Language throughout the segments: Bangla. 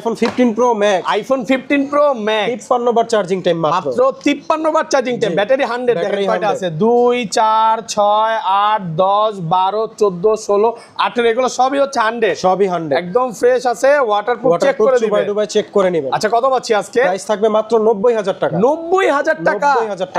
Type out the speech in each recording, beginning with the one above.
IPhone 15 pro max, iPhone 15 pro max 53 বার চার্জিং টাইম, মাত্র 53 বার চার্জিং টাইম, ব্যাটারি 100। দেখেন কয়টা আছে, 2 4 6 8 10 12 14 16 18, এগুলো সবই হচ্ছে 100, সবই 100 একদম ফ্রেশ আছে, ওয়াটারপ্রুফ চেক করে দিবেন, দুবাই চেক করে নেবেন। আচ্ছা কত পাচ্ছি আজকে? প্রাইস থাকবে মাত্র 90000 টাকা, 90000 টাকা,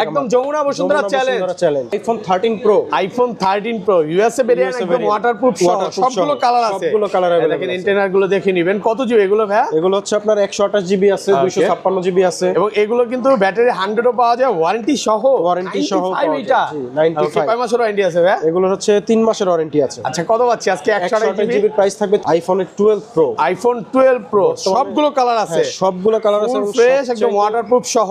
একদম Jamuna Bashundhara challenge. IPhone 13 pro, iPhone 13 pro USA variant, একদম ওয়াটারপ্রুফ, সবগুলো কালার আছে, সবগুলো কালার अवेलेबल। দেখেন ইন্টারনাল গুলো দেখে নেবেন। কত জিবি এগুলো ভাই? এগুলো হচ্ছে আপনার 128 জিবি আছে, 256 জিবি আছে, এবং এগুলো কিন্তু ব্যাটারি 100 ও পাওয়া যায়, ওয়ারেন্টি সহ, ওয়ারেন্টি সহ এটা 95। কয় মাসের ওয়ারেন্টি আছে ভাই? এগুলো হচ্ছে 3 মাসের ওয়ারেন্টি আছে। আচ্ছা কত পাচ্ছি আজকে? 128 জিবি প্রাইস থাকবে আইফোন 12 প্রো, আইফোন 12 প্রো সবগুলো কালার আছে, সবগুলো কালার আছে, ফ্রেশ একদম ওয়াটারপ্রুফ সহ।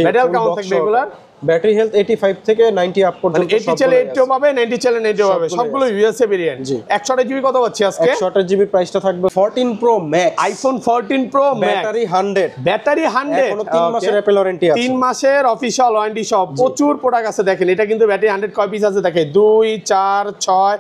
ব্যাটারি কেমন থাকবে এগুলার? ব্যাটারি হেলথ 85 থেকে 90 আপ পর্যন্ত, 80 চলে 80 পাবে, 90 চলে 90 পাবে, সবগুলো ইউএসএ ভেরিয়েন্ট। 128 জিবি কত পাচ্ছি আজকে? 128 জিবি প্রাইসটা থাকবে 14 pro max, iPhone 14 pro max, battery 100, battery 100, এখনো 3 মাসের অ্যাপল ওয়ারেন্টি আছে, 3 মাসের অফিশিয়াল ওয়ারেন্টি সহ প্রচুর প্রোডাক্ট আছে। দেখেন এটা কিন্তু ব্যাটারি 100 কয় পিস আছে দেখেন, 2 4 6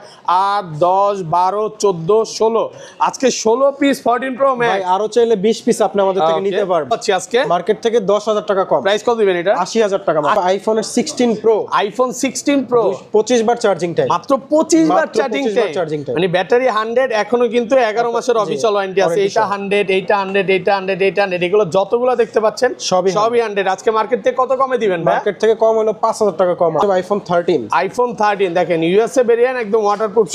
8 10 12 14 16, আজকে 16 পিস 14 প্রো ম্যাক্স। ভাই আরো চাইলে 20 পিস আপনি আমাদের থেকে নিতে পারবেন। পাচ্ছি আজকে মার্কেট থেকে 10000 টাকা কম। প্রাইস কত দিবেন এটা? 80000 টাকা। আইফোনের 16 প্রো, আইফোন 16 প্রো 25 বার চার্জিং টাইম, মাত্র 25 বার চার্জিং টাইম, মানে ব্যাটারি 100, এখনো কিন্তু 11 মাসের অফিশিয়াল ওয়ারেন্টি আছে। এটা 100, এইটা 100, এইটা 100, এইটা 100, এগুলো যতগুলো দেখতে পাচ্ছেন সবই 100। আজকে মার্কেট থেকে কত কমে দিবেন ভাই? মার্কেট থেকে কম হলো 5000 টাকা কম। আইফোন 13, আইফোন 13 দেখেন ইউএসএ ভেরিয়েন্ট, একদম ওয়াটারপ্রুফ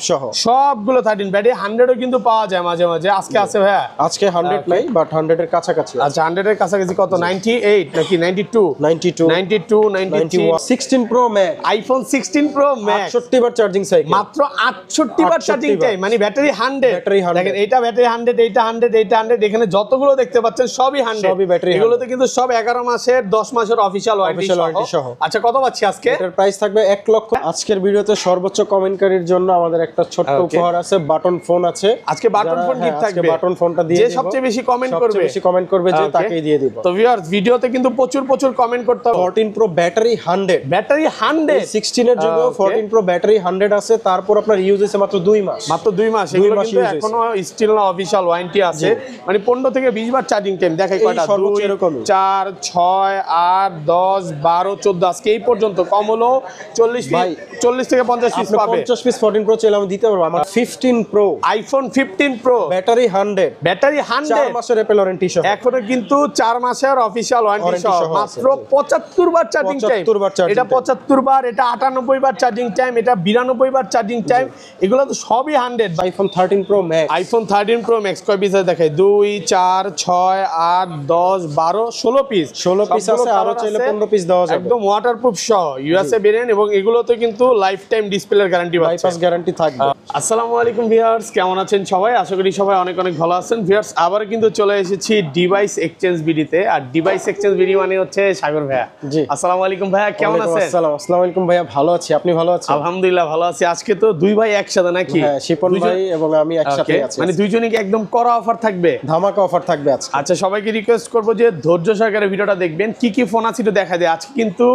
সহ, সবগুলো 13। ব্যাটারি 100 ও কিন্তু পাওয়া যায় মাঝে মাঝে। আজকে আছে ভাই? আজকে 100 নাই, বাট 100 এর কাছাকাছি। আচ্ছা 100 এর কাছাকাছি কত? 98 নাকি 92 92 92 93 16 pro max, iPhone 16 pro max 68 বার চার্জিং সাইকেল, মাত্র 68 বার চার্জিং টাইম, মানে ব্যাটারি 100। দেখেন এটা ব্যাটারি 100, এইটা 100, এইটা 100, এখানে যতগুলো দেখতে পাচ্ছেন সবই 100। এগুলোতে কিন্তু সব 11 মাসের 10 মাসের অফিশিয়াল ওয়ারেন্টি সহ। আচ্ছা কত পাচ্ছি আজকে? এটার প্রাইস থাকবে 1 লক্ষ। আজকের ভিডিওতে সর্বোচ্চ কমেন্টকারীর জন্য আমাদের একটা ছোট্ট উপহার আছে, বাটন ফোন আছে। আজকে বাটন ফোন গিফট থাকবে, বাটন ফোনটা দিয়ে যে সবচেয়ে বেশি কমেন্ট করবে যে তাকেই দিয়ে দিব। তো ভিউয়ার্স ভিডিওতে কিন্তু প্রচুর কমেন্ট করতে হবে। 14 প্রো ব্যাটারি 100, ব্যাটারি 100, 16 এর যুগে 14 প্রো ব্যাটারি 100 আছে, তারপর আপনার ইউজ হইছে মাত্র 2 মাস, এগুলো কিন্তু এখনো স্টিল না অফিশিয়াল ওয়ারেন্টি আছে, মানে 15 থেকে 20 বার চার্জিং টাইম। দেখাই কয়টা, 2 4 6 8 10 12 14, আজকে এই পর্যন্ত কম হলো 40 থেকে 50 পিস পাবে। 50 পিস 14 প্রো চাইলে আমি দিতে পারবো। আমার 15 প্রো, আইফোন 15 প্রো ব্যাটারি 100, 4 মাসের অ্যাপল ওয়ারেন্টি সহ, এখনো কিন্তু 4 মাসের অফিশিয়াল ওয়ারেন্টি সহ, মাত্র 75 বার চার্জিং টাইম। এটা 75 বার, এটা 98 বার চার্জিং টাইম, এটা 92 বার চার্জিং টাইম, এগুলো তো সবই 100। IPhone 13 pro max, iPhone 13 pro max কয় পিস আছে দেখাই, 2 4 6 8 10 12 16 পিস আছে, আরো চাইলে 15 পিস দেওয়া যাবে, একদম ওয়াটারপ্রুফ সহ ইউএসএ ভেরিয়েন্ট, এবং এগুলোতে কিন্তু লাইফ টাইম ডিসপ্লের গ্যারান্টি পাচ্ছেন, বাইপাস গ্যারান্টি থাকবে। আসসালামু আলাইকুম ভিউয়ার্স, কেমন আছেন সবাই? আশা করি সবাই অনেক ভালো আছেন। ভিউয়ার্স আবার কিন্তু চলে এসেছি ডিভাইস এক্সচেঞ্জ ভিডিওতে, আর ডিভাইস এক্সচেঞ্জ ভিডিও মানে হচ্ছে সাগর ভাইয়া। জি আসসালামু আলাইকুম ভাইয়া, কেমন আছেন? আসসালামু আলাইকুম ভাইয়া, ভালো আছি, আপনি ভালো আছেন? আলহামদুলিল্লাহ ভালো আছি। আজকে তো দুই ভাই একসাথে নাকি? হ্যাঁ, শিপন ভাই এবং আমি একসাথে আছি, মানে দুইজনই কি একদম কড়া অফার থাকবে, ধামাকা অফার থাকবে আজকে। আচ্ছা সবাইকে রিকোয়েস্ট করবো যে ধৈর্য সহকারে ভিডিওটা দেখবেন, কি কি ফোন আছে একটু দেখা যায়। আজকে কিন্তু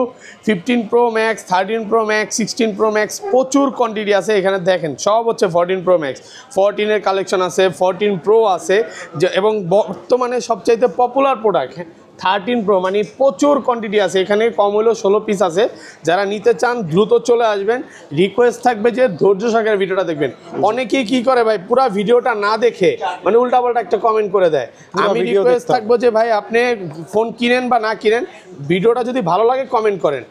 15 pro max, 13 pro max, 16 pro max প্রচুর কোয়ান্টিটি আছে এখানে। দেখেন সব হচ্ছে 14 প্রো ম্যাক্স, 14 এর কালেকশন আছে, 14 প্রো আছে, এবং বর্তমানে সবচাইতে পপুলার প্রোডাক্ট 13 প্রো, মানে প্রচুর কোয়ান্টিটি আছে এখানে, কম হলেও 16 পিস আছে। যারা নিতে চান দ্রুত চলে আসবেন। রিকোয়েস্ট থাকবে যে ধৈর্য সহকারে ভিডিওটা দেখবেন। অনেকেই কি করে ভাই, পুরো ভিডিওটা না দেখে মানে উল্টাপাল্টা একটা কমেন্ট করে দেয়। আমি রিকোয়েস্ট থাকবো যে ভাই আপনি ফোন কিনেন বা না কিনেন, ভিডিওটা যদি ভালো লাগে কমেন্ট করেন।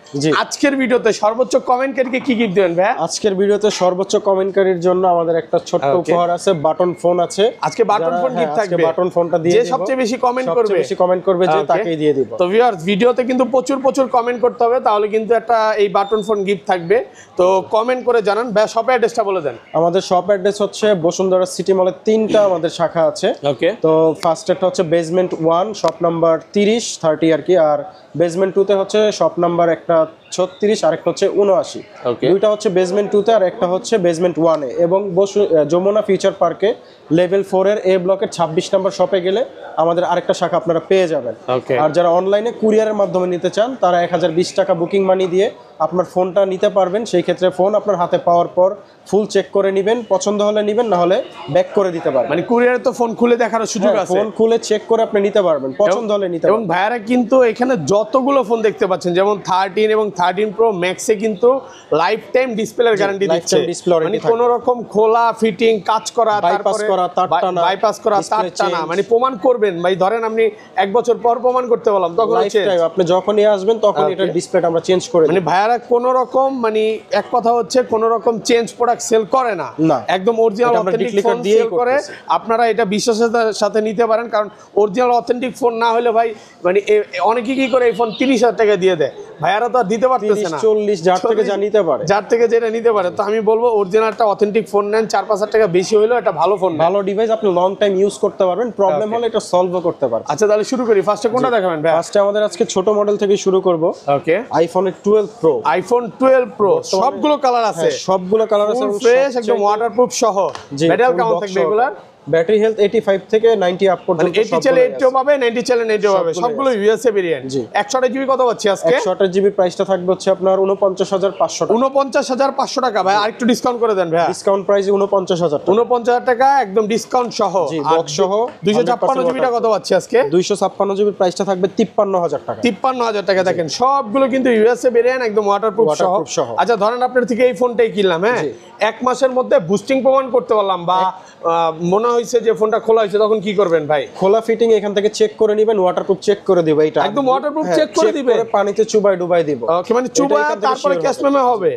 আজকের ভিডিওতে সর্বোচ্চ কমেন্টকারীকে কি গিফট দেবেন ভাই? আজকের ভিডিওতে সর্বোচ্চ কমেন্টকারীর জন্য আমাদের একটা ছোট্ট উপহার আছে, বাটন ফোন আছে। আজকে বাটন ফোন গিফট থাকবে, বাটন ফোনটা দিয়ে যে সবচেয়ে বেশি কমেন্ট করবে যে তাকেই দিয়ে দিব। তো ভিউয়ার্স ভিডিওতে কিন্তু প্রচুর কমেন্ট করতে হবে, তাহলে কিন্তু একটা এই বাটন ফোন গিফট থাকবে। তো কমেন্ট করে জানান। ভাই শপ অ্যাড্রেসটা বলে দেন। আমাদের শপ অ্যাড্রেস হচ্ছে বসুন্ধরা সিটি মলের 3টা আমাদের শাখা আছে। ওকে, তো ফার্স্ট একটা হচ্ছে বেসমেন্ট 1 শপ নাম্বার 30 আর কি, আর বেসমেন্ট 2 তে হচ্ছে শপ নাম্বার একটা 36 আর একটা হচ্ছে 79। দুইটা হচ্ছে বেসমেন্ট 2 তে আর একটা হচ্ছে বেসমেন্ট 1 এ, এবং যমুনা ফিউচার পার্কে লেভেল 4 এর এ ব্লকের 26 নম্বর শপে গেলে আমাদের আরেকটা শাখা আপনারা পেয়ে যাবেন। আর যারা অনলাইনে কুরিয়ারের মাধ্যমে নিতে চান তারা 1020 টাকা বুকিং মানি দিয়ে আপনার ফোনটা নিতে পারবেন। সেই ক্ষেত্রে ফোন আপনার হাতে পাওয়ার পর ফুল চেক করে নেবেন, পছন্দ হলে নেবেন, না হলে ব্যাক করে দিতে পারবেন। মানে কুরিয়ারে তো ফোন খুলে দেখার সুযোগ আছে, ফোন খুলে চেক করে আপনি নিতে পারবেন, পছন্দ হলে নিতে এবং পারবেন। ভাইয়ারা কিন্তু এখানে যতগুলো ফোন দেখতে পাচ্ছেন, যেমন 13 এবং 13 প্রো ম্যাক্সে কিন্তু লাইফ টাইম ডিসপ্লের গ্যারান্টি দিচ্ছে। মানে কোনো রকম খোলা ফিটিং কাজ করা, বাইপাস করা, তার টানা, বাইপাস করা, তার টানা, মানে প্রমাণ করবেন ভাই। ধরেন আপনি 1 বছর পর প্রমাণ করতে বললাম, তখন হচ্ছে আপনি যখনই আসবেন তখন এটা ডিসপ্লেটা আমরা চেঞ্জ করে মানে ভাইয়ারা কোনো রকম মানে এক কথা হচ্ছে কোনো রকম চেঞ্জ প্রোডাক্ট সেল করে না, একদম অরিজিনাল অথেন্টিক ফোন সেল করে। আপনারা এটা বিশ্বাসের সাথে নিতে পারেন, কারণ অরিজিনাল অথেন্টিক ফোন না হলে ভাই মানে অনেকে কি করে এই ফোন 30,000 টাকা দিয়ে দেয়, ভাইয়ারা তো আর দিতে পারতেছে না। 40 যার থেকে যা নিতে পারে, যার থেকে যেটা নিতে পারে। তো আমি বলবো অরিজিনাল একটা অথেন্টিক ফোন নেন, 4-5 টাকা বেশি হইলেও এটা ভালো ফোন, ভালো ডিভাইস, আপনি লং টাইম ইউজ করতে পারবেন, প্রবলেম হলে এটা সলভও করতে পারবেন। আচ্ছা তাহলে শুরু করি, ফার্স্টে কোনটা দেখাবেন ভাই? ফার্স্টে আমাদের আজকে ছোট মডেল থেকে শুরু করব। ওকে, আইফোন 12 প্রো। আইফোন 12 প্রো সবগুলো কালার আছে, সবগুলো কালার আছে, ফ্রেশ একদম ওয়াটারপ্রুফ সহ। ব্যাটারি কেমন থাকবে এগুলার? ব্যাটারি হেলথ 85 থেকে 90 আপ পর্যন্ত, 80 চলে 80 পাবে, 90 চলে 90 পাবে, সবগুলো ইউএসএ ভেরিয়েন্ট। 128 জিবি কত পাচ্ছি আজকে? 128 জিবি প্রাইসটা থাকবে হচ্ছে আপনার 49,500 টাকা। 49,500 টাকা ভাই, আরেকটু ডিসকাউন্ট করে দেন ভাই। ডিসকাউন্ট প্রাইসে 49,000 টাকা। 49,000 টাকা একদম ডিসকাউন্ট সহ। জি, বক্স সহ 256 জিবিটা কত পাচ্ছি আজকে? 256 জিবি প্রাইসটা থাকবে 53,000 টাকা। 53,000 টাকা। দেখেন সবগুলো কিন্তু ইউএসএ ভেরিয়েন্ট, একদম ওয়াটারপ্রুফ সহ। আচ্ছা ধরেন আপনার থেকে এই ফোনটাই কিনলাম, হ্যাঁ, 1 মাসের মধ্যে বুস্টিং প্রমাণ করতে পারলাম, বা মনে হয়েছে যে ফোনটা খোলা হয়েছে, তখন কি করবেন ভাই? খোলা ফিটিং এখান থেকে চেক করে নেবেন, ওয়াটারপ্রুফ চেক করে দিব। এটা একদম ওয়াটারপ্রুফ চেক করে দিবেন, পানিতে চুবাই ডুবাই দিব। ওকে, মানে চুবাই তারপরে ক্যাশ মেমো হবে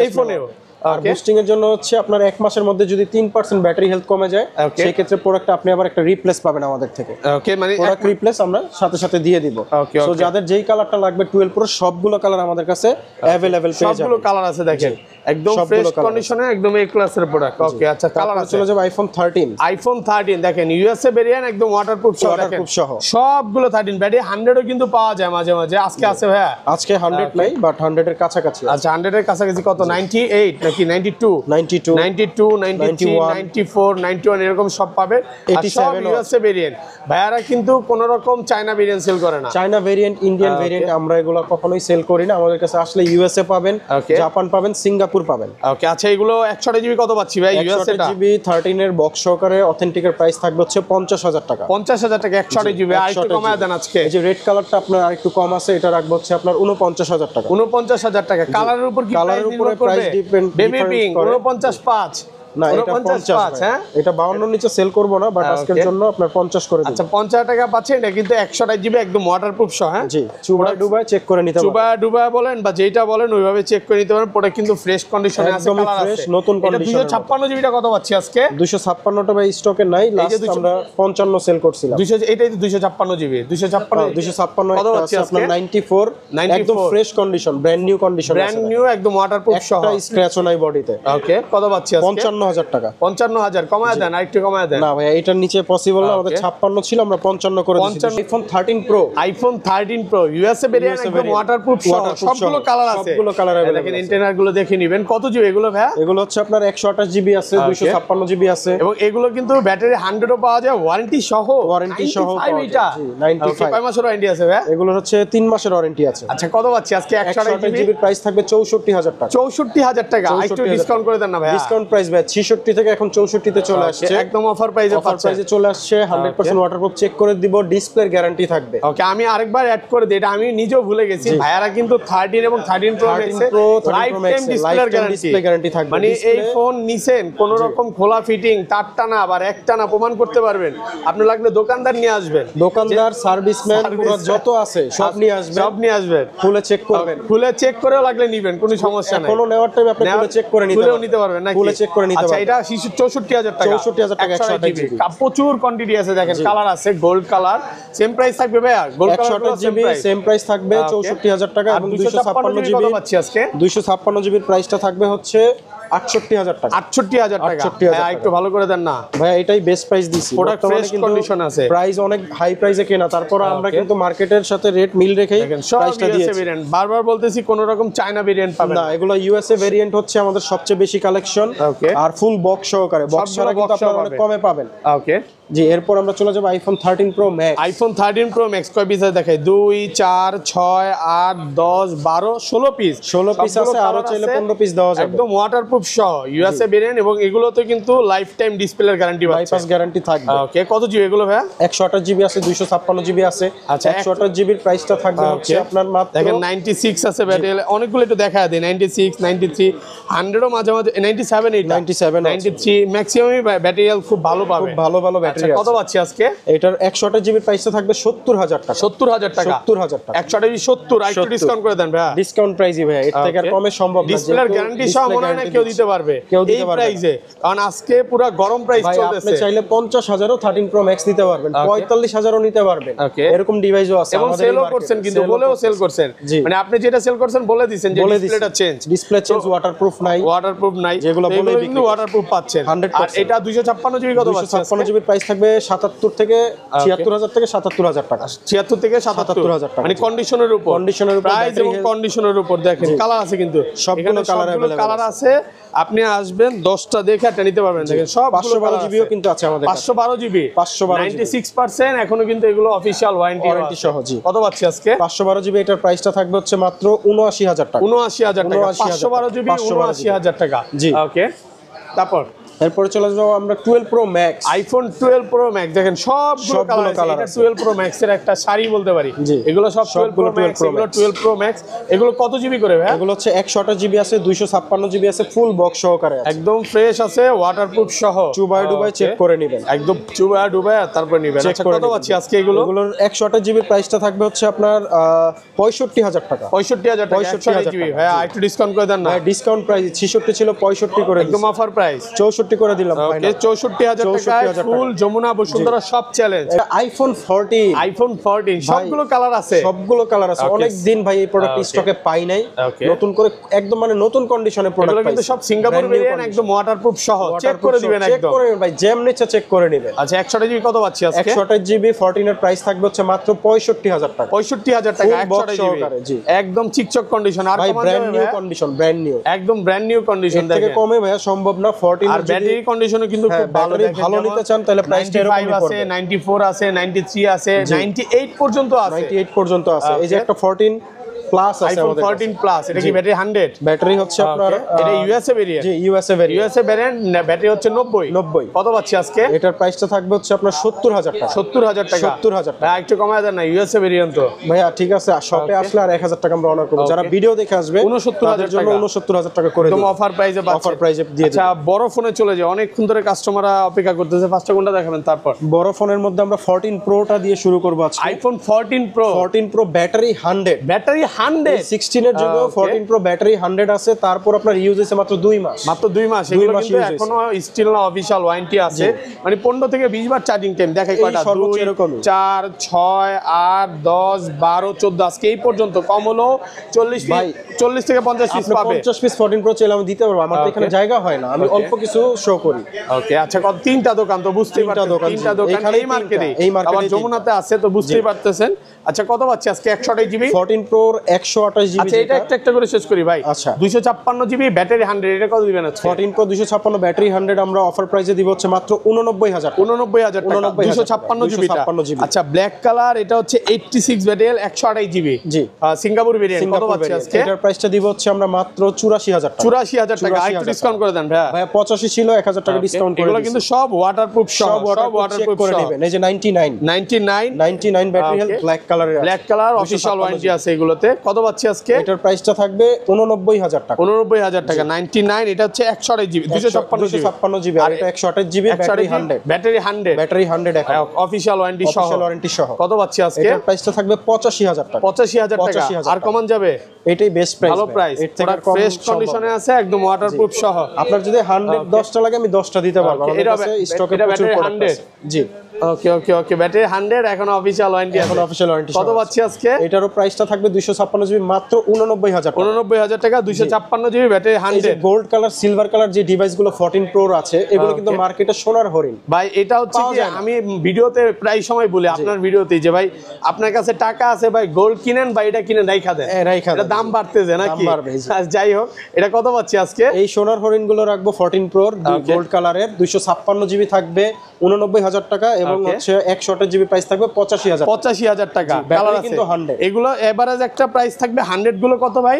এই ফোনেও। আর বুস্টিং এর জন্য হচ্ছে আপনার 1 মাসের মধ্যে যদি 3% ব্যাটারি হেলথ কমে যায়, সেই ক্ষেত্রে প্রোডাক্ট আপনি আবার একটা রিপ্লেস পাবেন আমাদের থেকে। ওকে, মানে প্রোডাক্ট রিপ্লেস আমরা সাথে সাথে দিয়ে দিব। সো যাদের যেই কালারটা লাগবে 12 প্রো, সবগুলো কালার আমাদের কাছে अवेलेबल পেয়ে যাবেন। সবগুলো কালার আছে দেখেন, একদম ফ্রেশ কন্ডিশনে, একদম এ ক্লাসের প্রোডাক্ট। ওকে, আচ্ছা কালার আছে। চলে যাবে আইফোন 13। আইফোন 13 দেখেন ইউএসএ ভেরিয়েন্ট, একদম ওয়াটারপ্রুফ সহ সবগুলো 13। ব্যাটারি 100 ও কিন্তু পাওয়া যায় মাঝে মাঝে। আজকে আছে ভাইয়া? আজকে 100 নাই, বাট 100 এর কাছাকাছি। আচ্ছা 100 এর কাছাকাছি কত? 98 নাকি 92? 92, 93, 94, 91 এরকম সব পাবে। 87 ইউএসএ ভেরিয়েন্ট। ভাইয়ারা কিন্তু কোন রকম চায়না ভেরিয়েন্ট সেল করে না। চায়না ভেরিয়েন্ট, ইন্ডিয়ান ভেরিয়েন্ট আমরা এগুলো কখনোই সেল করি না। আমাদের কাছে আসলে ইউএসএ পাবেন, জাপান পাবেন, সিঙ্গাপুর পাবেন। ওকে, আচ্ছা এগুলো 128 জিবি কত পাচ্ছি ভাই? ইউএসএ টা 128 জিবি 13 এর বক্স সহকারে অথেন্টিকের প্রাইস থাকবে হচ্ছে 50,000 টাকা। 50,000 টাকা 128 জিবি। আর একটু কমায় দেন আজকে। এই যে রেড কালারটা আপনার আরেকটু কম আছে, এটা রাখবো হচ্ছে আপনার 49,000 টাকা। 49,000 টাকা। কালারের উপর কি কালারের উপরে প্রাইস ডিপেন্ড, বেবি পিঙ্ক 49.5 না, এটা 50, হ্যাঁ এটা 52 নিচে সেল করব না, বাট আজকের জন্য আপনার 50 করে দিন। আচ্ছা 50 টাকা পাচ্ছেন, এটা কিন্তু 128 জিবি একদম ওয়াটারপ্রুফ সহ। হ্যাঁ জি, চুবাই ডুবাই চেক করে নিতে পারবেন। চুবাই ডুবাই বলেন বা যেটা বলেন ওইভাবে চেক করে নিতে পারেন। প্রোডাক্ট কিন্তু ফ্রেশ কন্ডিশনে আছে, একদম ফ্রেশ নতুন কন্ডিশনে। 256 জিবিটা কত পাচ্ছি আজকে? 256 টা ভাই স্টকে নাই, লাস্ট আমরা 55 সেল করছিলাম। 200, এটাই তো 256 জিবি। 256 কত পাচ্ছি আপনার? 94 একদম fresh condition, brand new condition আছে, ব্র্যান্ড নিউ একদম ওয়াটারপ্রুফ সহ, একটা স্ক্র্যাচও নাই বডিতে। ওকে, কত পাচ্ছি আজকে? 55,000 টাকা। 55,000 কমায় দেন, আরেকটু কমায় দেন। না ভাই এটার নিচে পসিবল না, আমাদের 56 ছিল, আমরা 55 করে দিয়েছি। IPhone 13 pro. IPhone 13 pro USA variant, একদম ওয়াটারপ্রুফ সহ, সবগুলো কালার আছে। সবগুলো কালার अवेलेबल। দেখেন ইন্টেরিয়র গুলো দেখে নেবেন। কত জিবি এগুলো ভাই? এগুলো হচ্ছে আপনার 128 জিবি আছে, 256 জিবি আছে, এবং এগুলো কিন্তু ব্যাটারি 100 ও পাওয়া যায়, ওয়ারেন্টি সহ। ওয়ারেন্টি সহ পাওয়া যায়। এটা 95। কয় মাসের ওয়ারেন্টি আছে ভাই? এগুলো হচ্ছে 3 মাসের ওয়ারেন্টি আছে। আচ্ছা কত পাচ্ছি আজকে? 128 জিবি প্রাইস থাকবে 64,000 টাকা। 64,000 টাকা। একটু ডিসকাউন্ট করে দেন না ভাই? ডিসকাউন্ট প্রাইস ভাই 66 থেকে এখন 64 তে চলে আসছে, একদম অফার প্রাইসে পাচ্ছেন। প্রাইসে চলে আসছে। 100% ওয়াটারপ্রুফ চেক করে দিব, ডিসপ্লের গ্যারান্টি থাকবে। ওকে, আমি আরেকবার অ্যাড করে দিই, এটা আমি নিজেও ভুলে গেছি। ভাইয়ারা কিন্তু 13 এবং 13 প্রো ম্যাক্সে লাইফ টাইম ডিসপ্লে গ্যারান্টি থাকবে। মানে এই ফোন নিছেন কোন রকম খোলা ফিটিং, তার টানা আবার এক টানা প্রমাণ করতে পারবেন। আপনি লাগলে দোকানদার নিয়ে আসবেন, দোকানদার সার্ভিসম্যান যত আছে সব নিয়ে আসবেন, খুলে চেক করবেন। খুলে চেক করেও লাগলে নেবেন, কোনো সমস্যা নাই। কোনো নেওয়ার টাইম আপনি খুলে চেক করে নিতে পারবেন নাকি? খুলে চেক করে নিতে পারবেন। আচ্ছা এটা 64,000 টাকা। 64,000 টাকা 128 জিবি। প্রচুর কোয়ান্টিটি আছে, দেখেন কালার আছে, গোল্ড কালার। সেম প্রাইস থাকবে ভাইয়া? Gold colour 128 GB same price থাকবে 64,000 টাকা, এবং 256 জিবি কত পাচ্ছি আজকে? 256 জিবির প্রাইসটা থাকবে হচ্ছে 68,000 টাকা। 68,000 টাকা। ভাই একটু ভালো করে দেন না ভাই, এটাই বেস্ট প্রাইস দিছি। প্রোডাক্ট ফ্রেশ কন্ডিশন আছে, প্রাইস অনেক হাই প্রাইসে কেনা, তারপর আমরা কিন্তু মার্কেটের সাথে রেট মিল রেখেই প্রাইসটা দিয়েছি। বারবার বলতেছি কোন রকম চায়না ভেরিয়েন্ট পাবেন না, এগুলো ইউএসএ ভেরিয়েন্ট হচ্ছে আমাদের সবচেয়ে বেশি কালেকশন, আর ফুল বক্স সহকারে। বক্স ছাড়া কিন্তু আপনারা অনেক কমে পাবেন। ওকে, জি, এরপর আমরা চলে যাবো iPhone 13 pro max. IPhone 13 pro max কয় পিস আছে দেখাই? 2 4 6 8 10 12 16 পিস। 16 পিস আছে, আরো চাইলে 15 পিস দেওয়া যাবে। একদম ওয়াটারপ্রুফ সহ ইউএসএ ভেরিয়েন্ট, এবং এগুলোতে কিন্তু লাইফ টাইম ডিসপ্লের গ্যারান্টি পাচ্ছে। বাইপাস গ্যারান্টি থাকবে। ওকে, কত জিবি এগুলো ভাই? 128 জিবি আছে, 256 জিবি আছে। আচ্ছা, 128 জিবির প্রাইসটা থাকবে হচ্ছে আপনার মাত্র, দেখেন 96 আছে ব্যাটারি, অনেকগুলো একটু দেখা দেয়, 96 93 100ও মাঝে মাঝে 97 93 ম্যাক্সিমামই ব্যাটারি খুব ভালো পাবে, খুব ভালো ভালো ব্যাটারি আছে। কত পাচ্ছি আজকে? এটার 128 জিবির প্রাইসটা থাকবে 70000 টাকা। 70000 টাকা, 70000 টাকা। 170 আর একটু ডিসকাউন্ট করে দেন ভাই। ডিসকাউন্ট প্রাইসই ভাই, এর থেকে আর কমে সম্ভব না। ডিসপ্লের গ্যারান্টি সহ মনে হয় না কেউ দিতে পারবে এই প্রাইসে, কারণ আজকে পুরো গরম প্রাইস চলতেছে। আপনি চাইলে 50000ও 13 প্রো ম্যাক্স নিতে পারবেন, 45000ও নিতে পারবেন, এরকম ডিভাইসও আছে এবং সেলও করছেন, কিন্তু বলেও সেল করছেন, মানে আপনি যেটা সেল করছেন বলে দিবেন যে ডিসপ্লেটা চেঞ্জ, ডিসপ্লে চেঞ্জ, ওয়াটারপ্রুফ নাই, যেগুলো বলে বিক্রি কিন্তু ওয়াটারপ্রুফ পাচ্ছেন। আর এটা 256 জিবি কত পাচ্ছেন? 256 জিবির প্রাইস থাকবে 77 থেকে 76000 থেকে 77000 টাকা। 76 থেকে 77000 টাকা, মানে কন্ডিশনের উপর প্রাইস এবং কন্ডিশনের উপর। দেখেন কালার আছে, কিন্তু সবগুলো কালার আছে, আপনি আসবেন 10টা দেখে একটা নিতে পারবেন। দেখেন সব 512 জিবিও কিন্তু আছে আমাদের কাছে। 512 জিবি 96% এখনো কিন্তু এগুলো অফিশিয়াল ওয়ারেন্টি সহ। জি, কত পাচ্ছি আজকে? 512 জিবি, এটার প্রাইসটা থাকবে হচ্ছে মাত্র 79000 টাকা। 79000 টাকা, 512 জিবি 79000 টাকা। জি, ওকে। তারপর এরপরে চলে যাবো আমরা 12 pro max. IPhone 12 pro max, দেখেন সবগুলো কালার আছে। 12 প্রো ম্যাক্স এর একটা শাড়ি বলতে পারি, এগুলো সব 12 প্রো ম্যাক্স। এগুলো 12 প্রো ম্যাক্স, এগুলো কত জিবি করে ভাই? এগুলো হচ্ছে 128 জিবি আছে, 256 জিবি আছে, ফুল বক্স সহকারে আছে, একদম ফ্রেশ আছে, ওয়াটারপ্রুফ সহ। ডুবাই চেক করে নেবেন, একদম ডুবাই তারপর নেবেন। আচ্ছা, কত পাচ্ছি আজকে এগুলো? এগুলোর 128 জিবির প্রাইসটা থাকবে হচ্ছে আপনার 65000 টাকা। 65000 টাকা, 128 জিবি ভাই, একটু ডিসকাউন্ট করে দেন না। ডিসকাউন্ট প্রাইস 66 ছিল, 65 করে একদম অফার প্রাইস, 64 করে দিলাম। 64000 টাকায় ফুল যমুনা বসুন্ধরা সব চ্যালেঞ্জ। আইফোন 14 সবগুলো কালার আছে, অনেক দিন ভাই এই প্রোডাক্ট স্টকে পাই নাই, নতুন করে একদম মানে নতুন কন্ডিশনে প্রোডাক্ট পাই। কিন্তু সব সিঙ্গাপুর ভেরিয়েন্ট, একদম ওয়াটারপ্রুফ সহ, চেক করে দিবেন, একদম চেক করে ভাই, জ্যাম নিচে চেক করে নেবেন। আচ্ছা, 128 জিবি কত পাচ্ছি আজকে? 128 জিবি 14 এর প্রাইস থাকবে হচ্ছে মাত্র 65000 টাকা। 65000 টাকা 128 জিবি, একদম চিকচক কন্ডিশন। আর ব্র্যান্ড নিউ কন্ডিশন, একদম ব্র্যান্ড নিউ কন্ডিশন। এর থেকে কমে ভাই সম্ভব না। 14 আর ব্যাটারি কন্ডিশনও কিন্তু খুব ভালো নিতে চান তাহলে প্রাইসটা এরকমই পড়বে। 94 আছে, 93 আছে, 98 পর্যন্ত আছে, 98 পর্যন্ত আছে। এই যে একটা 14 প্লাস আছে আমাদের, 14 প্লাস। এটা কি ব্যাটারি 100? ব্যাটারি হচ্ছে আপনার, এটা ইউএসএ ভেরিয়েন্ট। জি, ইউএসএ ভেরিয়েন্ট, ব্যাটারি হচ্ছে 90। কত পাচ্ছি আজকে? এটার প্রাইসটা থাকবে হচ্ছে আপনার 70000 টাকা। 70000 টাকা, 70000 টাকা। একটু কমায় দেন না, ইউএসএ ভেরিয়েন্ট তো ভাইয়া ঠিক আছে, শপে আসলে আর 1000 টাকা আমরা অনার করব। যারা ভিডিও দেখে আসবে 69000 জন্য 69000 টাকা করে একদম দিই, অফার প্রাইসে পাচ্ছেন। অফার প্রাইসে দিয়ে দিই। আচ্ছা, বড় ফোনে চলে যায়, অনেকক্ষণ ধরে কাস্টমাররা অপেক্ষা করতেছে, ফার্স্টটা কোনটা দেখাবেন? তারপর বড় ফোনের মধ্যে আমরা 14 প্রোটা দিয়ে শুরু করব আজকে। IPhone 14 pro. 14 pro battery 100, battery 100, 16 এর যুগে 14 প্রো ব্যাটারি 100 আছে। তারপর আপনার ইউজ হয়েছে মাত্র 2 মাস, মাত্র 2 মাস। এগুলো কিন্তু এখনো স্টিল না অফিশিয়াল ওয়ারেন্টি আছে, মানে 15 থেকে 20 বার চার্জিং টাইম। দেখাই কয়টা? 2 4 6 8 10 12 14, আজকে এই পর্যন্ত কম হলো 40 থেকে 50 পিস পাবে। 50 পিস 14 প্রো চাইলে আমি দিতে পারবো, আমার তো এখানে জায়গা হয় না, আমি অল্প কিছু শো করি। ওকে, আচ্ছা, কত? 3টা দোকান তো বুঝতেই পারছেন, 3টা দোকান এই মার্কেটে, আবার যমুনাতে আছে তো বুঝতেই পারতেছেন। আচ্ছা, কত পাচ্ছি আজকে? 128 জিবি 14 প্রোর 128 জিবি। আচ্ছা, এটা একটা করে শেষ করি ভাই। আচ্ছা, 256 জিবি ব্যাটারি 100, এটা কত দিবেন আজকে? 14 প্রো 256 ব্যাটারি 100 আমরা অফার প্রাইসে দিব হচ্ছে মাত্র 89000 টাকা। 89000 টাকা, 256 জিবি। আচ্ছা, ব্ল্যাক কালার, এটা হচ্ছে 86 ব্যাটারি 128 জিবি। জি, সিঙ্গাপুর ভেরিয়েন্ট। কত পাচ্ছি আজকে? এটার প্রাইসটা দিব হচ্ছে আমরা মাত্র 84000 টাকা। 84000 টাকা, একটু ডিসকাউন্ট করে দেন ভাই। 85 ছিল, 1000 টাকা ডিসকাউন্ট করে। এগুলো কিন্তু সব ওয়াটারপ্রুফ, সব ওয়াটারপ্রুফ করে নেবেন। এই যে 99 ব্যাটারি হেলথ, ব্ল্যাক কালারের, ব্ল্যাক কালার অফিশিয়াল ওয়ারেন্টি আছে এগুলোতে। কত পাচ্ছি আজকে? এটার প্রাইসটা থাকবে 89000 টাকা। 89000 টাকা, 99। এটা হচ্ছে 128 জিবি, 256 জিবি, আর এটা 128 জিবি ব্যাটারি 100, ব্যাটারি 100 এখন অফিশিয়াল ওয়ারেন্টি সহ। কত পাচ্ছি আজকে? এটার প্রাইসটা থাকবে 85000 টাকা। 85000 টাকা, আর কমান যাবে? এটাই বেস্ট প্রাইস, ভালো প্রাইস, এর থেকে কম ফ্রেশ কন্ডিশনে আছে, একদম ওয়াটারপ্রুফ সহ। আপনার যদি 100 10টা লাগে আমি 10টা দিতে পারবো, আমাদের কাছে স্টকে প্রচুর প্রোডাক্ট আছে। জি, ওকে ওকে ওকে ব্যাটারি 100 এখন অফিশিয়াল ওয়ারেন্টি এখন অফিশিয়াল ওয়ারেন্টি কত পাচ্ছি আজকে? এটারও প্রাইসটা থাকবে 256 জিবি মাত্র 89000 টাকা। 89000 টাকা 256 GB battery 100। Gold colour silver colour যে ডিভাইসগুলো 14 প্রো আছে এগুলো কিন্তু মার্কেটে সোনার হরিণ ভাই। এটা হচ্ছে কি আমি ভিডিওতে প্রায় সময় বলি আপনার ভিডিওতে যে ভাই আপনার কাছে টাকা আছে ভাই গোল্ড কিনেন বা এটা কিনে রাইখা দেন, এটা দাম বাড়তেছে নাকি? যাই হোক এটা কত পাচ্ছি আজকে? এই সোনার হরিণ গুলো রাখবো 14 প্রোর গোল্ড কালারের 256 জিবি থাকবে 89000 টাকা এবং হচ্ছে 128 জিবি প্রাইস থাকবে 85000 টাকা। ব্যাটারি কিন্তু 100। এগুলো এভারেজ একটা প্রাইস থাকবে 100 গুলো কত ভাই?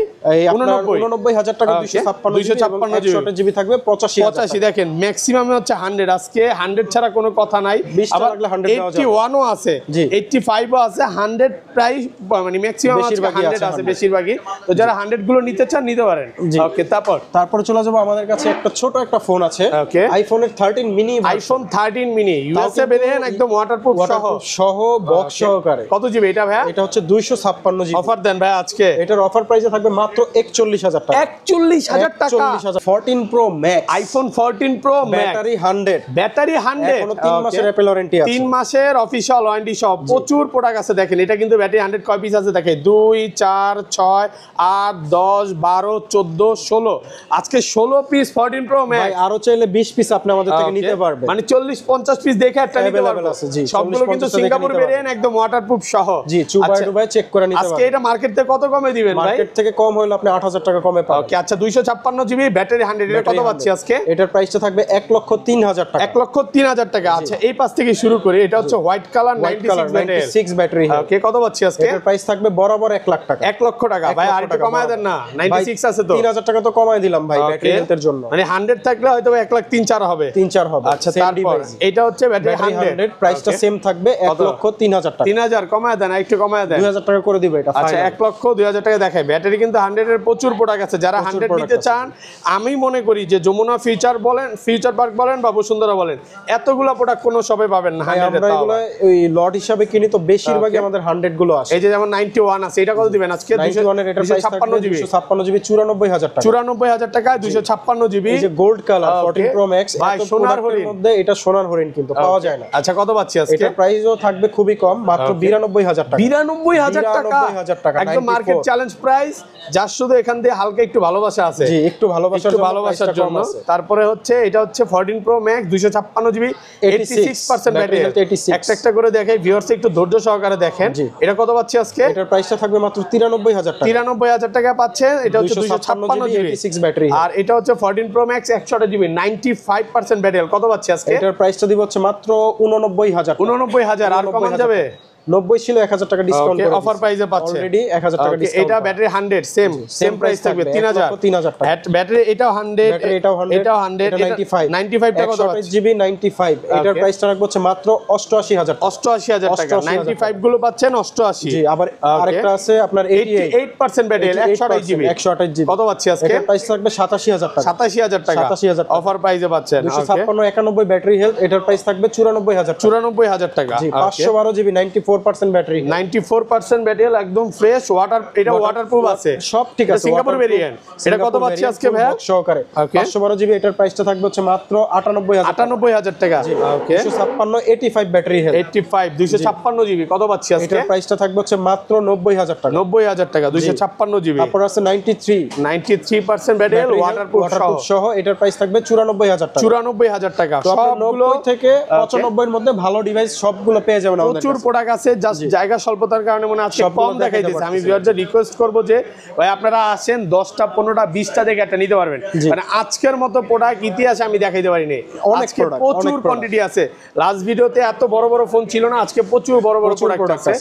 89000 টাকা 256 জিবি 128 জিবি থাকবে 85। দেখেন ম্যাক্সিমামে হচ্ছে 100 আজকে 100 ছাড়া কোনো কথা নাই। 20 টা লাগলে 100 দেওয়া যাবে। 81 ও আছে 85 ও আছে 100 প্রাইস মানে ম্যাক্সিমাম আছে 100 আছে বেশিরভাগই। তো যারা 100 গুলো নিতে চান নিতে পারেন। ওকে তারপর চলে যাব আমাদের কাছে একটা ছোট একটা ফোন আছে আইফোনের 13 mini iPhone 13 mini USA variant একদম ওয়াটারপ্রুফ সহ বক্স সহকারে। কত জিবি এটা ভাই? এটা হচ্ছে 256 জিবি। অফার দেন ভাই আজকে। এটার অফার প্রাইসে থাকবে মাত্র 41000 টাকা। 41000 টাকা 14 pro max iPhone 14 pro battery 100 এখনো 3 মাসের অ্যাপল ওয়ারেন্টি আছে। 3 মাসের অফিশিয়াল ওয়ারেন্টি সব প্রচুর প্রোডাক্ট আছে। দেখেন এটা কিন্তু ব্যাটারি 100 কয় পিস আছে দেখেন 2 4 6 8 10 12 14 16 আজকে 16 পিস 14 প্রো ম্যাক্স। ভাই আরো চাইলে 20 পিস আপনি আমাদের থেকে নিতে পারবেন। মানে 40 50 পিস দেখে একটা নিতে পারবেন। সবগুলো কিন্তু সিঙ্গাপুর ভেরিয়েন্ট একদম ওয়াটারপ্রুফ সহ। জি চুবাই চেক করে নিতে পারবেন। আজকে এটা মার্কেট থেকে কত কমে দিবেন ভাই? মার্কেট থেকে কম হলে আপনি 8000 টাকা কমে পাবেন। ওকে আচ্ছা 256 জিবি ব্যাটারি 100 এর কত পাচ্ছি আজকে? এটার প্রাইসটা থাকবে 1,03,000 টাকা। 1,03,000 টাকা। আচ্ছা এই পাশ থেকে শুরু করে এটা হচ্ছে হোয়াইট কালার 96 ব্যাটারি। ওকে কত পাচ্ছি আজকে? এটার প্রাইস থাকবে বরাবর 1 লাখ টাকা। 1 লক্ষ টাকা ভাই আর একটু কমায় দেন না। 96 আছে তো 3000 টাকা তো কমায় দিলাম ভাই ব্যাটারি হেলথের জন্য। মানে 100 থাকলে হয়তো 1,03,4 হবে। 3-4 হবে। আচ্ছা তারপর এটা হচ্ছে ব্যাটারি 100 প্রাইসটা সেম থাকবে 1,03,000 টাকা। 3000 কমায় দেন একটু কমায় দেন। 2000 টাকা করে দিবে এটা। আচ্ছা 1,02,000 টাকা দেখায়। ব্যাটারি কিন্তু 100 এর প্রচুর প্রোডাক্ট আছে। যারা 100 নিতে চান আমি মনে করি যে যমুনা ফিউচার বলেন ফিউচার পার্ক বলেন বা বসুন্ধরা বলেন এতগুলো প্রোডাক্ট কোনো শপে পাবেন না। আমরা এগুলো ওই লট হিসাবে কিনি তো বেশিরভাগই আমাদের 100 গুলো আসে। এই যে যেমন 91 আছে এটা কত দিবেন আজকে? 91 এর এটার প্রাইস থাকবে 256 জিবি 94000 টাকা। 94000 টাকা 256 জিবি। এই যে গোল্ড কালার 14 প্রো ম্যাক্স ভাই সোনার হরিণ মধ্যে এটা সোনার হরিণ কিন্তু পাওয়া যায় না। আচ্ছা কত পাচ্ছি আজকে? এটার প্রাইসও থাকবে খুবই কম মাত্র 92000 টাকা। 92000 টাকা একদম মার্কেট চ্যালেঞ্জ প্রাইস। যার শুধু এখান দিয়ে হালকা একটু ভালোবাসা আছে। জি একটু ভালোবাসার জন্য। তারপরে হচ্ছে এটা হচ্ছে 14 pro max 256 GB 86% battery health. একটা করে দেখাই ভিউয়ার্স একটু ধৈর্য সহকারে দেখেন। এটা কত পাচ্ছি আজকে? এটার প্রাইসটা থাকবে মাত্র 93000 টাকা। 93000 টাকা পাচ্ছেন। এটা হচ্ছে 256 জিবি 86 ব্যাটারি। আর এটা হচ্ছে 14 pro max 128 GB 95% battery health. কত পাচ্ছি আজকে? এটার প্রাইসটা দিব হচ্ছে মাত্র 89000 89000 আর কমান যাবে? 90 ছিল 1000 টাকা ডিসকাউন্ট করে অফার প্রাইসে পাচ্ছে অলরেডি 1000 টাকা ডিসকাউন্ট। এটা ব্যাটারি 100 সেম প্রাইস থাকবে 3000 টাকা। ব্যাটারি এটাও 100 এটাও 100 এটা 95 টাকা কত পাচ্ছি? 128 জিবি 95 এটার প্রাইসটা রাখবো হচ্ছে মাত্র 88000 টাকা। 95 গুলো পাচ্ছেন 88। জি আবার আরেকটা আছে আপনার 88% ব্যাটারি 128 জিবি 128 জিবি কত পাচ্ছি আজকে? এটার প্রাইস থাকবে 87000 টাকা। 87000 টাকা অফার প্রাইসে পাচ্ছেন। 256 91 ব্যাটারি হেলথ এটার প্রাইস থাকবে 94000 টাকা। জি 512 জিবি 94% ব্যাটারি 94% ব্যাটারি একদম ফ্রেশ ওয়াটার। এটা ওয়াটারপ্রুফ আছে সব ঠিক আছে। Singapore variant. এটা কত পাচ্ছি আজকে ভাই? সহকারে 512 জিবি এটার প্রাইসটা থাকবে হচ্ছে মাত্র 98000 টাকা। ওকে 256 85 ব্যাটারি হেলথ 85 256 জিবি কত পাচ্ছি আজকে? এটার প্রাইসটা থাকবে হচ্ছে মাত্র 90000 টাকা। 90000 টাকা 256 জিবি। তারপর আছে 93% ব্যাটারি ওয়াটারপ্রুফ সহ এটার প্রাইস থাকবে 94000 টাকা। 94000 টাকা। সবগুলো থেকে 95 এর মধ্যে ভালো ডিভাইস সবগুলো পেয়ে যাবেন আমাদের কাছে। প্রচুর প্রোডাক্ট আছে জাস্ট জায়গা স্বল্পতার কারণে মনে আজকে কম দেখাইতেছে। আমি ভিউয়ারদের রিকোয়েস্ট করব যে ভাই আপনারা আসেন 10টা 15টা 20টা দেখে একটা নিতে পারবেন। মানে আজকের মতো প্রোডাক্ট ইতিহাসে আমি দেখাইতে পারিনি। আজকে প্রচুর কোয়ান্টিটি আছে। লাস্ট ভিডিওতে এত বড় বড় ফোন ছিল না, আজকে প্রচুর বড় বড় প্রোডাক্ট আছে।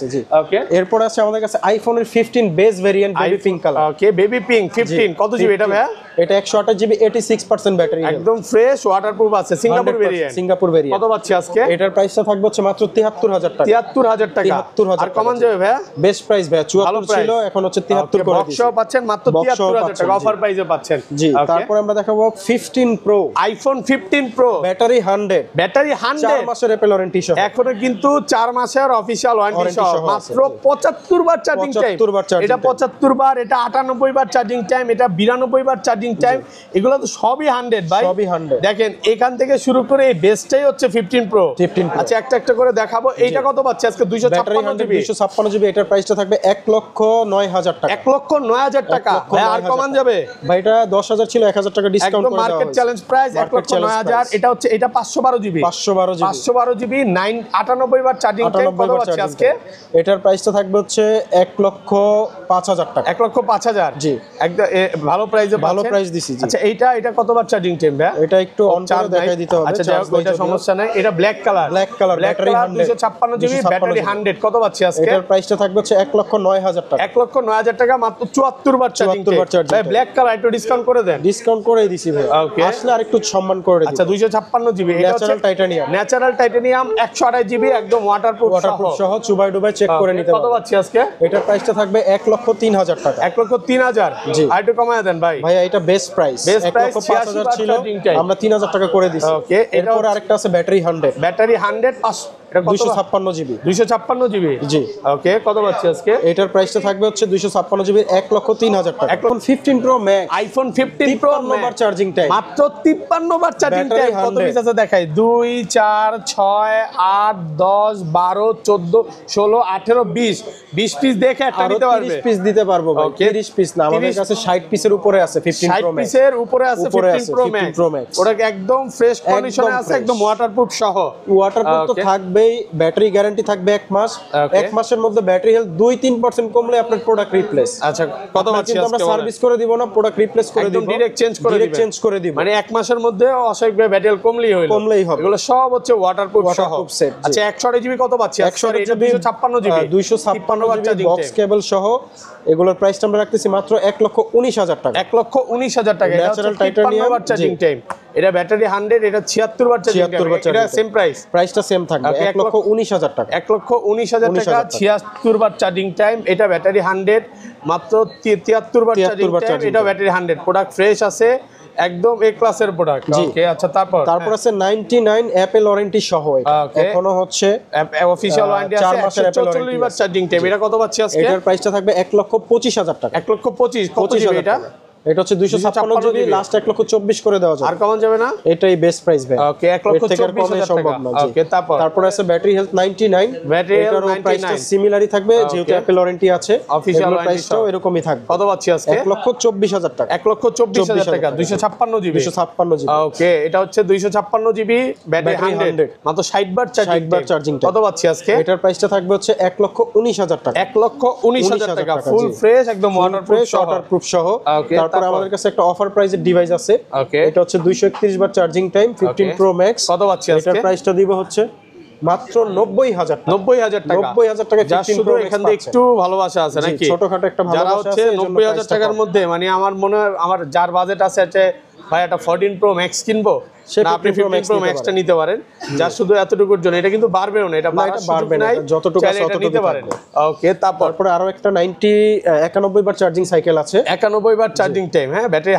ওকে এরপর আছে আমাদের কাছে আইফোনের 15 base variant baby pink colour. Okay baby pink 15 কত জিবি এটা ভাই? এটা 128 জিবি 86% ব্যাটারি একদম ফ্রেশ ওয়াটারপ্রুফ আছে সিঙ্গাপুর ভেরিয়েন্ট। সিঙ্গাপুর ভেরিয়েন্ট কত পাচ্ছি আজকে? এটার প্রাইসটা থাকবে হচ্ছে মাত্র 73000 টাকা। 73000 টাকা। 73,000 আর কমান যাবে ভাইয়া? বেস্ট প্রাইস ভাইয়া, 74 ছিল এখন হচ্ছে 73 করে দিয়েছি। বক্সও পাচ্ছেন মাত্র 73,000 টাকা, অফার প্রাইসে পাচ্ছেন। জি, তারপর আমরা দেখাবো 15 pro, iPhone 15 pro, battery 100, battery 100, 4 মাসের অ্যাপল ওয়ারেন্টি সহ। এখনো কিন্তু 4 মাসের অফিশিয়াল ওয়ারেন্টি সহ, মাত্র 75 বার চার্জিং টাইম। 75 বার চার্জিং এটা 75 বার, এটা 98 বার চার্জিং টাইম, এটা 92 বার চার্জিং টাইম। এগুলো তো সবই 100 ভাই, সবই 100। দেখেন এখান থেকে শুরু করে এই বেস্টটাই হচ্ছে 15 প্রো। আচ্ছা একটা একটা করে দেখাবো। এইটা কত পাচ্ছে আজকে? 256 জিবি, 256 জিবি। এটার প্রাইসটা থাকবে 1,09,000 টাকা। 1,09,000 টাকা। ভাই আর কমান যাবে? ভাই এটা 10,000 ছিল, 1,000 টাকা ডিসকাউন্ট করে দেওয়া মার্কেট হয়েছে। Challenge price 1,09,000। এটা হচ্ছে, এটা 512 জিবি, 512 জিবি, 98 বার চার্জিং টাইম। কত পাচ্ছে আজকে? এটার প্রাইসটা থাকবে হচ্ছে 1,05,000 টাকা। 1,05,000। জি, একদম ভালো প্রাইসে, ভালো প্রাইস দিছি। আচ্ছা এটা কতবার চার্জিং টাইম ভাই? এটা একটু অন করে দেখাই দিতে হবে। আচ্ছা ওইটা সমস্যা নাই। এটা black colour, battery 256 GB, battery 100। কত পাচ্ছি আজকে? এটার প্রাইসটা থাকবে হচ্ছে 1,09,000 টাকা। 1,09,000 টাকা, মাত্র 74 বার চার্জিং টাইম। ভাই ব্ল্যাক কালার একটু ডিসকাউন্ট করে দেন। ডিসকাউন্ট করেই দিছি ভাই, আসলে আরেকটু সম্মান করে দিই। আচ্ছা 256 জিবি, এটা হচ্ছে natural titanium, natural titanium 128 GB, একদম ওয়াটারপ্রুফ সহ চুবাই ডুবাই চেক করে নিতে কত পারবেন। পাচ্ছি আজকে? এটার প্রাইসটা থাকবে 1,03,000 টাকা। 1,03,000। জি, আর একটু কমায় দেন ভাই। ভাইয়া এটা বেস্ট প্রাইস, 1,05,000 ছিল, আমরা 3,000 টাকা করে দিছি। ওকে, এরপর আরেকটা আছে ব্যাটারি 100, ব্যাটারি 100, 256 জিবি, 256 জিবি। জি, ওকে কত পাচ্ছি আজকে? এটার প্রাইসটা থাকবে হচ্ছে 256 জিবি, 1,03,000 টাকা। এখন 15 প্রো ম্যাক্স, আইফোন 15 প্রো 53 বার চার্জিং টাইম, মাত্র 53 বার চার্জিং ব্যাটারি টাইম। কত 100 পিস আছে দেখাই? 2 4 6 8 10 12 14 16 18 20 20 পিস দেখে একটা নিতে পারবে। 30 পিস দিতে পারবো ভাই। Okay. 30 পিস না, আমাদের কাছে 60 পিসের উপরে আছে 15 প্রো 60 ম্যাক্স। পিসের উপরে আছে 15 প্রো 15 Pro Max। ম্যাক্স। ওটা একদম ফ্রেশ কন্ডিশনে আছে, fresh। একদম ওয়াটারপ্রুফ সহ। ওয়াটারপ্রুফ তো Okay. থাকবেই, ব্যাটারি গ্যারান্টি থাকবে 1 মাস। Okay. 1 মাসের মধ্যে ব্যাটারি হেলথ 2-3% কমলে আপনার প্রোডাক্ট রিপ্লেস। আচ্ছা কত পাচ্ছি কিন্তু আমরা আজকে? সার্ভিস করে দিব না, প্রোডাক্ট রিপ্লেস করে দিব, একদম ডাইরেক্ট চেঞ্জ করে দিবেন। চেঞ্জ করে দিব, মানে 1 মাসের মধ্যে অস্বাভাবিক ব্যাটারি কমলেই হবে। এগুলো সব হচ্ছে ওয়াটারপ্রুফ সহ। সেট। আচ্ছা 128 জিবি কত পাচ্ছি? 128 এটা 256 জিবি, 256 জিবি বক্স কেবল সহ। এগুলোর প্রাইসটা আমরা রাখতেছি মাত্র 1,19,000 টাকা। 1,19,000 টাকা। এটা হচ্ছে ন্যাচারাল 53 টাইটানিয়াম বার চার্জিং টাইম। এটা ব্যাটারি 100, এটা 76 বার চার্জিং টাইম। এটা সেম প্রাইস, প্রাইসটা সেম থাকবে, Okay, 1,19,000 টাকা। 1,19,000 টাকা, 76 বার চার্জিং টাইম। এটা ব্যাটারি 100, মাত্র 73 বার চার্জিং টাইম। এটা ব্যাটারি 100, প্রোডাক্ট ফ্রেশ আছে, একদম এ ক্লাসের প্রোডাক্ট। ওকে আচ্ছা তারপর আছে 99 অ্যাপল ওয়ারেন্টি সহ। এটা Okay. এখনো হচ্ছে অফিশিয়াল ওয়ারেন্টি 4 আছে, মাসের অ্যাপল 144 বার চার্জিং টাইম। এটা কত পাচ্ছি আজকে? এটার প্রাইসটা থাকবে 1,25,000 টাকা। 1,25,000 কত জিবি এটা? এটা হচ্ছে 256 জিবি, লাস্ট 1,24,000 করে দেওয়া যায়। আর কমন যাবে না? এটাই বেস্ট প্রাইস ভাই। ওকে 1,24,000 সম্ভব না। ওকে তারপর আছে ব্যাটারি হেলথ 99, ব্যাটারি হেলথ এটারও প্রাইসটা 99 সিমিলারই থাকবে, যেহেতু অ্যাপল ওয়ারেন্টি আছে। অফিশিয়াল প্রাইসটাও এরকমই থাকবে। কত পাচ্ছি আজকে? 1,24,000 টাকা। 1,24,000 টাকা, 256 জিবি। 256 জিবি। ওকে এটা হচ্ছে 256 জিবি, ব্যাটারি 100, মাত্র 60 বার চার্জিং। কত পাচ্ছি আজকে? এটার প্রাইসটা থাকবে হচ্ছে 1,19,000 টাকা। 1,19,000 টাকা, ফুল ফ্রেশ, একদম ওয়াটারপ্রুফ সহ। তারপর আমাদের কাছে একটা অফার প্রাইসের ডিভাইস আছে। ওকে এটা হচ্ছে 231 বার চার্জিং টাইম, 15 প্রো ম্যাক্স। কত পাচ্ছি আজকে? এটার প্রাইসটা দিব হচ্ছে মাত্র 90,000 টাকা। 90,000 টাকা। 90,000 টাকা। যা শুধু এখান থেকে একটু ভালোবাসা আছে নাকি? ছোটখাটো একটা যারা ভালোবাসা হচ্ছে আছে, এজন্য 90,000 টাকার মধ্যে, মানে আমার মনে হয় আমার যার বাজেট আছে ভাই একটা 14 প্রো ম্যাক্স কিনবো, না আপনি 15 প্রো ম্যাক্সটা নিতে পারেন। যার শুধু এতটুকুর জন্য, এটা কিন্তু বাড়বেও না, এটা বাড়বে না, যতটুকু আছে ততটুকু নিতে পারেন। ওকে তারপরে আরো একটা 91 বার চার্জিং সাইকেল আছে, 91 বার চার্জিং টাইম। হ্যাঁ ব্যাটারি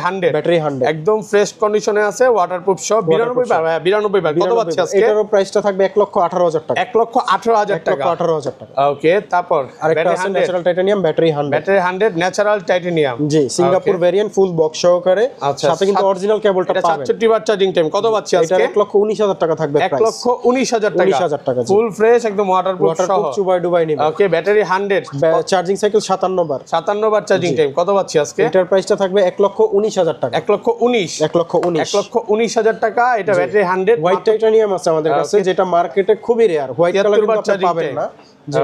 100, একদম ফ্রেশ কন্ডিশনে আছে, ওয়াটারপ্রুফ সব। 92 বার, 92 বার। কত পাচ্ছি আজকে? এটারও প্রাইসটা থাকবে 1,18,000 টাকা। 1,18,000 টাকা। 1,18,000 টাকা। ওকে তারপর আরেকটা আছে natural titanium, battery 100। Battery 100 natural titanium. জি, সিঙ্গাপুর ভেরিয়েন্ট, ফুল বক্স সহকারে, সাথে কিন্তু অরিজিনাল কেবলটা পাবেন। 67 বার চার্জিং টাইম। কত পাচ্ছি আজকে? 1,19,000 টাকা থাকবে প্রাইস। 1,19,000 টাকা। 19,000 টাকা, ফুল ফ্রেশ, একদম ওয়াটারপ্রুফ সহ। চুবাই নিবে। ওকে ব্যাটারি 100, চার্জিং সাইকেল 57 বার। 57 বার চার্জিং টাইম। কত পাচ্ছি আজকে? এটার প্রাইসটা থাকবে 1,19,000 টাকা। 1,19,000 টাকা। এটা ব্যাটারি 100। হোয়াইট টাইটানিয়াম আছে আমাদের কাছে, যেটা মার্কেটে খুবই রেয়ার। হোয়াইট কালার কিন্তু আপনি পাবেন না।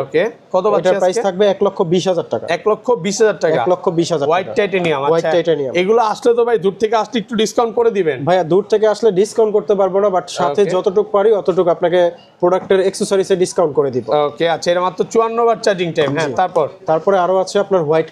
ওকে কত পাচ্ছি এটার প্রাইস আজকে? থাকবে 1,20,000 টাকা। 1,20,000 টাকা। 1,20,000 হোয়াইট টাইটানিয়াম। White titanium. এগুলো আসলে তো ভাই দূর থেকে আসলে একটু ডিসকাউন্ট করে দিবেন। ভাইয়া দূর থেকে আসলে ডিসকাউন্ট করতে পারবো না, বাট সাথে যতটুকু পারি অতটুকু আপনাকে প্রোডাক্টের অ্যাকসেসরিজে ডিসকাউন্ট করে দিব। ওকে আচ্ছা এটা মাত্র 54 বার চার্জিং টাইম। হ্যাঁ তারপরে আরো আছে আপনার white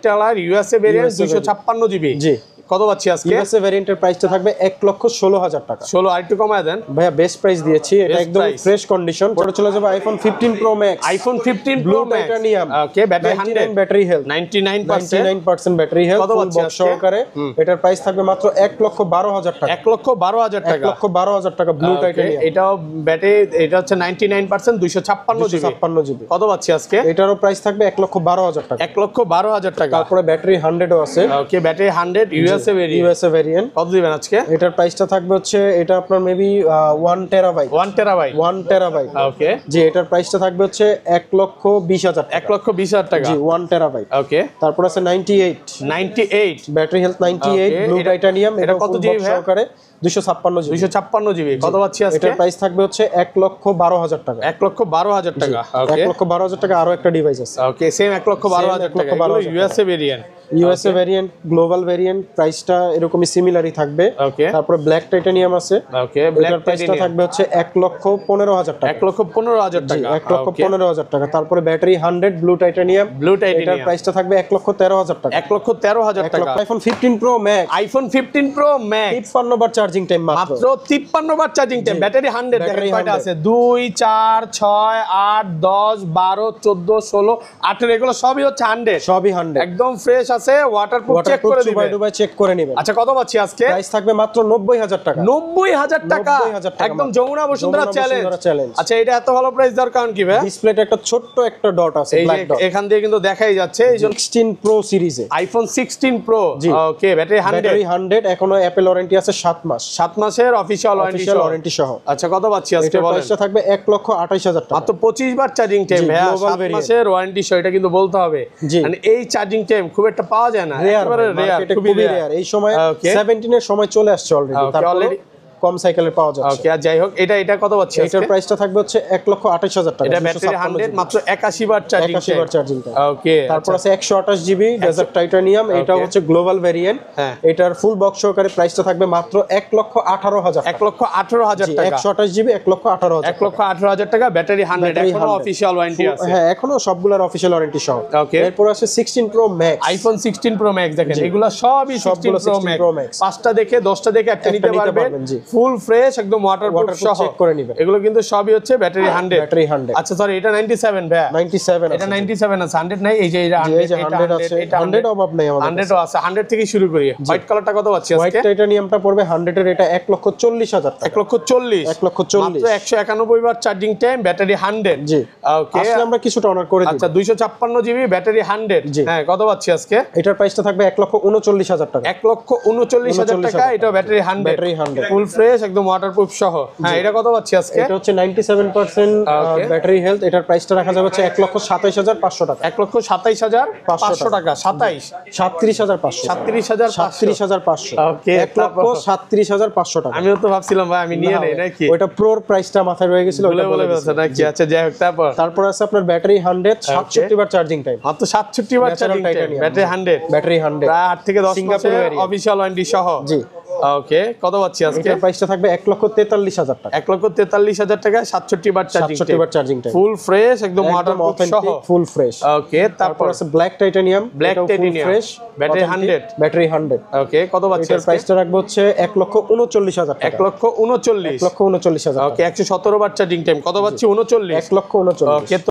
colour USA variant 256 GB. জি, কত পাচ্ছি আজকে? ইউএসএ ভেরিয়েন্টের প্রাইসটা থাকবে 1,16,000 টাকা। 16 আরেকটু কমায় দেন ভাইয়া বেস্ট প্রাইস দিয়েছি, এটা Best একদম price। Fresh condition. পরে চলে যাবে iPhone 15 pro max, iPhone 15 blue pro max. Titanium. Okay, battery 100, battery health 99%। 99% battery health, কত ফুল পাচ্ছি বক্স আজকে? সহকারে। এটার প্রাইস থাকবে মাত্র 1,12,000 টাকা। 1,12,000 টাকা। 1,12,000 টাকা ব্লু টাইটানিয়াম। এটাও ব্যাটারি, এটা হচ্ছে 99%, 256 জিবি। 256 জিবি। কত পাচ্ছি আজকে? এটারও প্রাইস থাকবে 1,12,000 টাকা। 1,12,000 টাকা। তারপরে ব্যাটারি 100ও আছে। Okay, battery 100 USA variant. USA variant. কত দিবেন আজকে? এটার প্রাইসটা থাকবে হচ্ছে, এটা আপনার maybe 1 terabyte. 1 terabyte. 1 terabyte. Okay, জি, এটার প্রাইসটা থাকবে হচ্ছে 1,20,000 টাকা। 1,20,000 টাকা। জি, 1 টেরাবাইট। ওকে, তারপর আছে 98 ব্যাটারি হেলথ 98 Okay, ব্লু এটা- টাইটানিয়াম। এটা কত জিবি ভাইয়া? সহকারে 256 জিবি। 256 জিবি। কত পাচ্ছি আজকে? এটার প্রাইস থাকবে হচ্ছে 1,12,000 টাকা। 1,12,000 টাকা। ওকে, 1,12,000 টাকা। আরো একটা ডিভাইস আছে, ওকে, সেম 1,12,000 টাকা। 1,12,000 USA variant. USA variant, global variant. প্রাইসটা এরকমই সিমিলারই থাকবে। ওকে, তারপর ব্ল্যাক টাইটানিয়াম আছে। ওকে, এটার ব্ল্যাক প্রাইসটা টাইটানিয়াম থাকবে হচ্ছে 1,15,000 টাকা। 1,15,000 টাকা। 1,15,000 টাকা। তারপরে ব্যাটারি 100 ব্লু টাইটানিয়াম। ব্লু এটার টাইটানিয়াম প্রাইসটা থাকবে 1,13,000 টাকা। 1,13,000 টাকা। IPhone 15 pro max, iPhone 15 pro max 53 বার চার্জিং টাইম মাত্র। মাত্র 53 বার চার্জিং টাইম। ব্যাটারি 100। দেখেন ব্যাটারি কয়টা 100 আছে? 2 4 6 8 10 12 14 16 18, এগুলো সবই হচ্ছে 100। সবই 100। একদম ফ্রেশ আছে, ওয়াটারপ্রুফ চেক করে দিবেন। দুবাই চেক করে নেবেন। আচ্ছা, কত পাচ্ছি আজকে? প্রাইস থাকবে মাত্র 90,000 টাকা। 90,000 টাকা। 90,000 টাকা একদম মাত্র। যমুনা বসুন্ধরা যমুনা চ্যালেঞ্জ। বসুন্ধরা চ্যালেঞ্জ। আচ্ছা, এটা এত ভালো প্রাইস দেওয়ার কারণ কি ভাই? ডিসপ্লেতে একটা ছোট্ট একটা ডট আছে, এই যে ব্ল্যাক ডট। এখান দিয়ে কিন্তু দেখাই যাচ্ছে, এই যে 16 প্রো সিরিজে আইফোন 16 প্রো। জি। ওকে, ব্যাটারি 100। ব্যাটারি 100, এখনো অ্যাপল ওয়ারেন্টি আছে 7 মাস। 7 মাসের অফিশিয়াল অফিশিয়াল ওয়ারেন্টি সহ। আচ্ছা, কত পাচ্ছি আজকে এটার বলেন? প্রাইসটা থাকবে 1,28,000 টাকা। মাত্র 25 বার চার্জিং টাইম জি, ভাইয়া। global 7 variant। মাসের ওয়ারেন্টি সহ, এটা কিন্তু বলতে হবে। জি। মানে এই চার্জিং টাইম খুব একটা পাওয়া যায় না, রেয়ার, একেবারে রেয়ার, মার্কেটে খুবই খুবই রেয়ার। রেয়ার। এই সময় Okay. 17 এর সময় চলে আসছে অলরেডি। Okay, তারপরে already- কম সাইকেলে পাওয়া যাচ্ছে। ওকে, আর যাই হোক, এটা কত পাচ্ছি আজকে? এটার প্রাইসটা থাকবে হচ্ছে 1,28,000 টাকা। এটা ব্যাটারি 100, মাত্র 81 বার চার্জিং 81 বার চার্জিং টাইম। ওকে, তারপর আছে 128 জিবি ডেজার্ট টাইটানিয়াম। এটা হচ্ছে গ্লোবাল ভেরিয়েন্ট। হ্যাঁ। এটার ফুল বক্স সহকারে প্রাইসটা থাকবে মাত্র 1,18,000 টাকা। 1,18,000 টাকা। 128 জিবি 1,18,000 টাকা। 1,18,000 টাকা। ব্যাটারি 100, ব্যাটারি এখনো 100 অফিশিয়াল ওয়ারেন্টি আছে। হ্যাঁ, এখনো সবগুলোর অফিশিয়াল ওয়ারেন্টি সহ। ওকে। এরপর আছে 16 pro max. IPhone 16 pro max. দেখেন এগুলো সবই 16 সবগুলো প্রো 16 Pro Max। ম্যাক্স। 5টা দেখে 10টা দেখে একটা একটা নিতে নিতে পারবেন। পারবেন, জি। ফুল ফ্রেশ, একদম ওয়াটারপ্রুফ Waterproof সহ check করে নিবেন। এগুলো কিন্তু সবই হচ্ছে ব্যাটারি 100। ব্যাটারি 100। আচ্ছা, সরি, এটা 97 ভাইয়া। 97 এটা আছে। 97 আছে, 100 নাই। এই যে এটা যে এই 100, যে এটা 100 আছে, 100 অভাব নেই আমাদের 100 ও আছে। 100 থেকে শুরু করি। হোয়াইট কালারটা কত পাচ্ছি হোয়াইট আজকে? টাইটানিয়ামটা পড়বে 100 এর, এটা 1,40,000 টাকা। 1,40,000। 1,40,000 মাত্র 191 বার চার্জিং টাইম, ব্যাটারি 100। জি। ওকে, আসলে আমরা কিছুটা অনার করে দিই। আচ্ছা, 256 জিবি, ব্যাটারি 100। জি। হ্যাঁ, কত পাচ্ছি আজকে? এটার প্রাইসটা থাকবে 1,39,000 টাকা। 1,39,000 টাকা। এটা ব্যাটারি 100। ব্যাটারি 100। ফুল ফ্রেশ, একদম ওয়াটারপ্রুফ সহ। হ্যাঁ, এটা কত পাচ্ছি আজকে? এটা হচ্ছে 97% Okay. Battery health. এটার প্রাইসটা রাখা যাবে হচ্ছে 1,27,500 টাকা। 1,27,500 টাকা। 27 37,500। 37,500। 37,500। Okay, 1,37,500 টাকা। আমিও তো ভাবছিলাম ভাই আমি নিয়ে নেই নাকি, ওইটা প্রোর প্রাইসটা মাথায় রয়ে গেছিল, বলে ওটা বলে বলে বলছে দিছি। নাকি। আচ্ছা, যাই হোক, তারপর তারপর আছে আপনার ব্যাটারি 100, 67 বার চার্জিং টাইম। মাত্র 67 বার Natural charging time, titanium। Battery 100। Battery 100। প্রায় 8 থেকে 10 সিঙ্গাপুর মাসের variant। অফিশিয়াল ওয়ারেন্টি সহ। জি। ওকে, কত পাচ্ছি আজকে? এটার প্রাইসটা থাকবে 1,43,000 টাকা। 1,43,000 টাকা। 67 বার চার্জিং 67 বার চার্জিং টাইম। ফুল ফ্রেশ, একদম একদম ওয়াটারপ্রুফ সহ। Authentic, full fresh. ওকে, তারপর তারপর আছে ব্ল্যাক টাইটানিয়াম। Black এটাও ফুল titanium, ফ্রেশ, ব্যাটারি 100। ব্যাটারি 100। ওকে, কত পাচ্ছি এটার আজকে? প্রাইসটা রাখবো হচ্ছে 1,39,000 টাকা। 1,39,000। 1,39,000 ওকে, 117 বার চার্জিং টাইম। কত পাচ্ছি? 39। 1,39,000। ওকে,